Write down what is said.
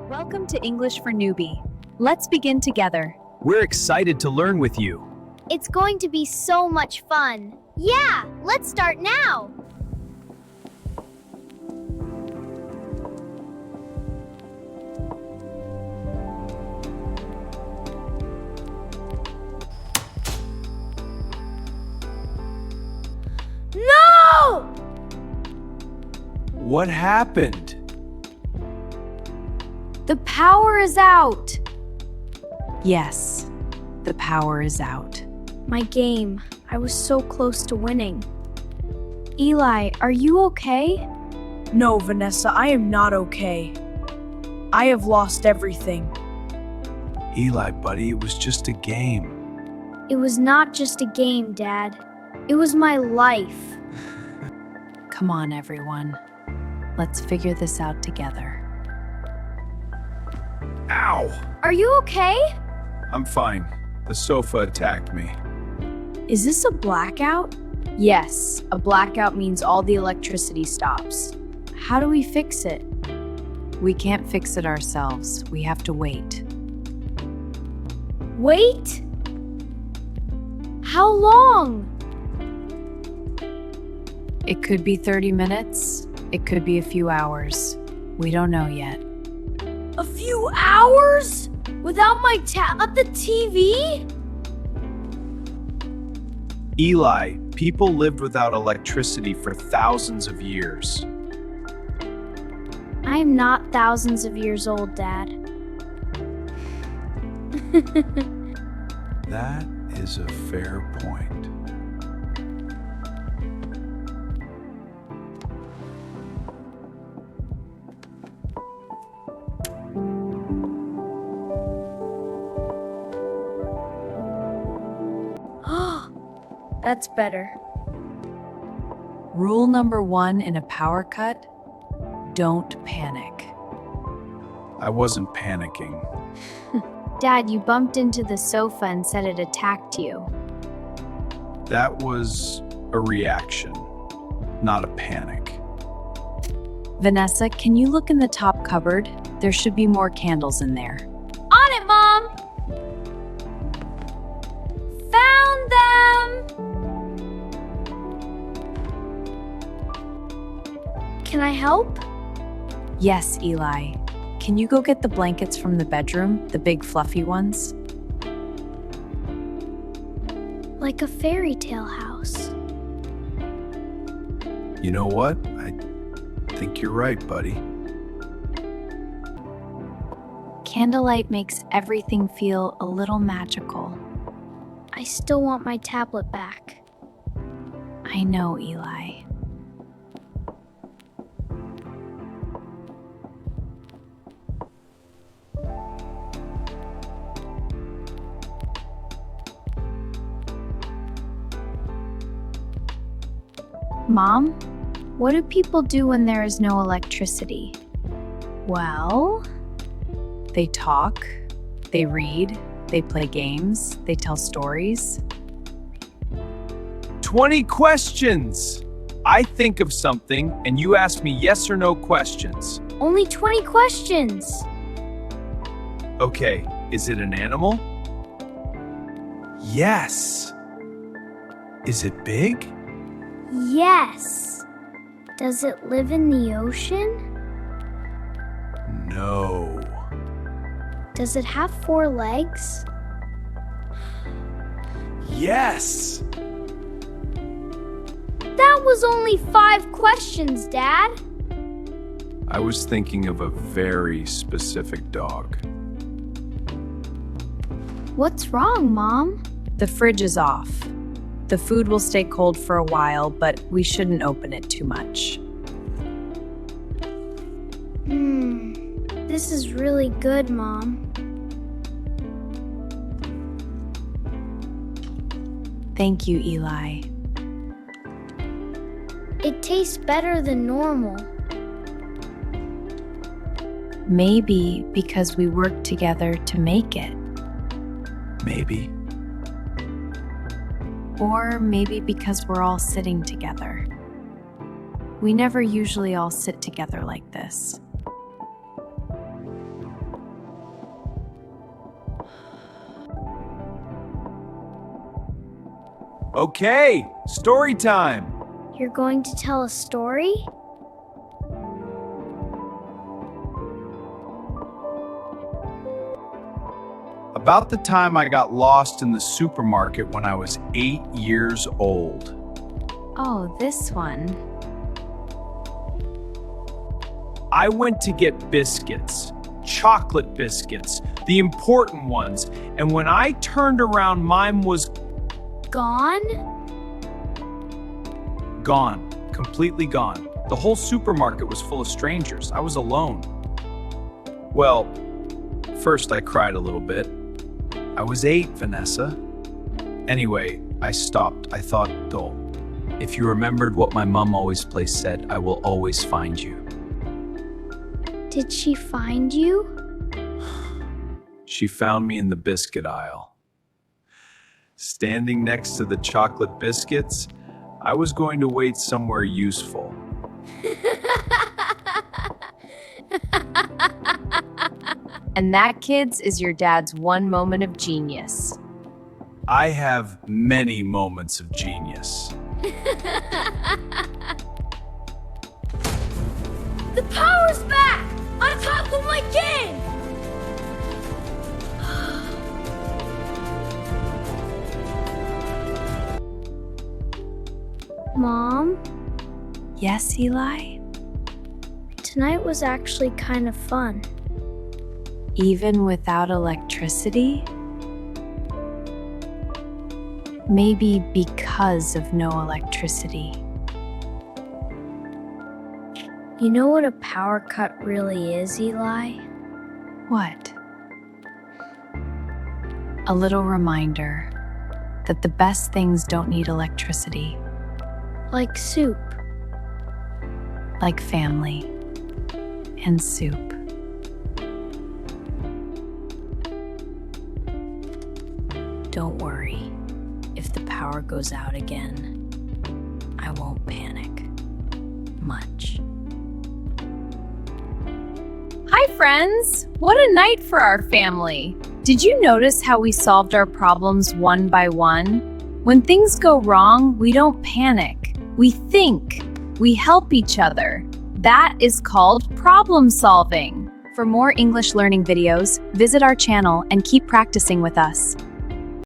Welcome to English for Newbie. Let's begin together. We're excited to learn with you. It's going to be so much fun. Yeah, let's start now. No! What happened? The power is out. Yes, the power is out. My game. I was so close to winning. Eli, are you okay? No, Vanessa, I am not okay. I have lost everything. Eli, buddy, it was just a game. It was not just a game, Dad. It was my life. Come on, everyone. Let's figure this out together. Ow! Are you okay? I'm fine. The sofa attacked me. Is this a blackout? Yes, a blackout means all the electricity stops. How do we fix it? We can't fix it ourselves. We have to wait. Wait? How long? It could be 30 minutes. It could be a few hours. We don't know yet. A few hours? Without my the TV? Eli, people lived without electricity for thousands of years. I am not thousands of years old, Dad. That is a fair point. That's better. Rule number 1 in a power cut: don't panic. I wasn't panicking. Dad, you bumped into the sofa and said it attacked you. That was a reaction, not a panic. Vanessa, can you look in the top cupboard? There should be more candles in there. On it, Mom! Found them! Can I help? Yes, Eli. Can you go get the blankets from the bedroom, the big fluffy ones? Like a fairy tale house. You know what? I think you're right, buddy. Candlelight makes everything feel a little magical. I still want my tablet back. I know, Eli. Mom, what do people do when there is no electricity? Well, they talk, they read, they play games, they tell stories. 20 questions! I think of something and you ask me yes or no questions. Only 20 questions. Okay, is it an animal? Yes. Is it big? Yes. Does it live in the ocean? No. Does it have 4 legs? Yes. That was only 5 questions, Dad. I was thinking of a very specific dog. What's wrong, Mom? The fridge is off. The food will stay cold for a while, but we shouldn't open it too much. This is really good, Mom. Thank you, Eli. It tastes better than normal. Maybe because we worked together to make it. Maybe. Or maybe because we're all sitting together. We never usually all sit together like this. Okay, story time. You're going to tell a story? About the time I got lost in the supermarket when I was 8 years old. Oh, this one. I went to get biscuits, chocolate biscuits, the important ones, and when I turned around, mine was Gone? gone, completely gone. The whole supermarket was full of strangers. I was alone. Well, first I cried a little bit. I was 8, Vanessa. Anyway, I stopped. I thought, though, if you remembered what my mom always said, I will always find you. Did she find you? She found me in the biscuit aisle. Standing next to the chocolate biscuits, I was going to wait somewhere useful. And that, kids, is your dad's one moment of genius. I have many moments of genius. The power's back! On top of my game! Mom, Yes, Eli? tonight was actually kind of fun. Even without electricity? Maybe because of no electricity. You know what a power cut really is, Eli? What? A little reminder that the best things don't need electricity, Like soup. like family and soup. Don't worry. If the power goes out again, I won't panic much. Hi, friends! What a night for our family! Did you notice how we solved our problems one by one? When things go wrong, we don't panic. We think. We help each other. That is called problem solving. For more English learning videos, visit our channel and keep practicing with us.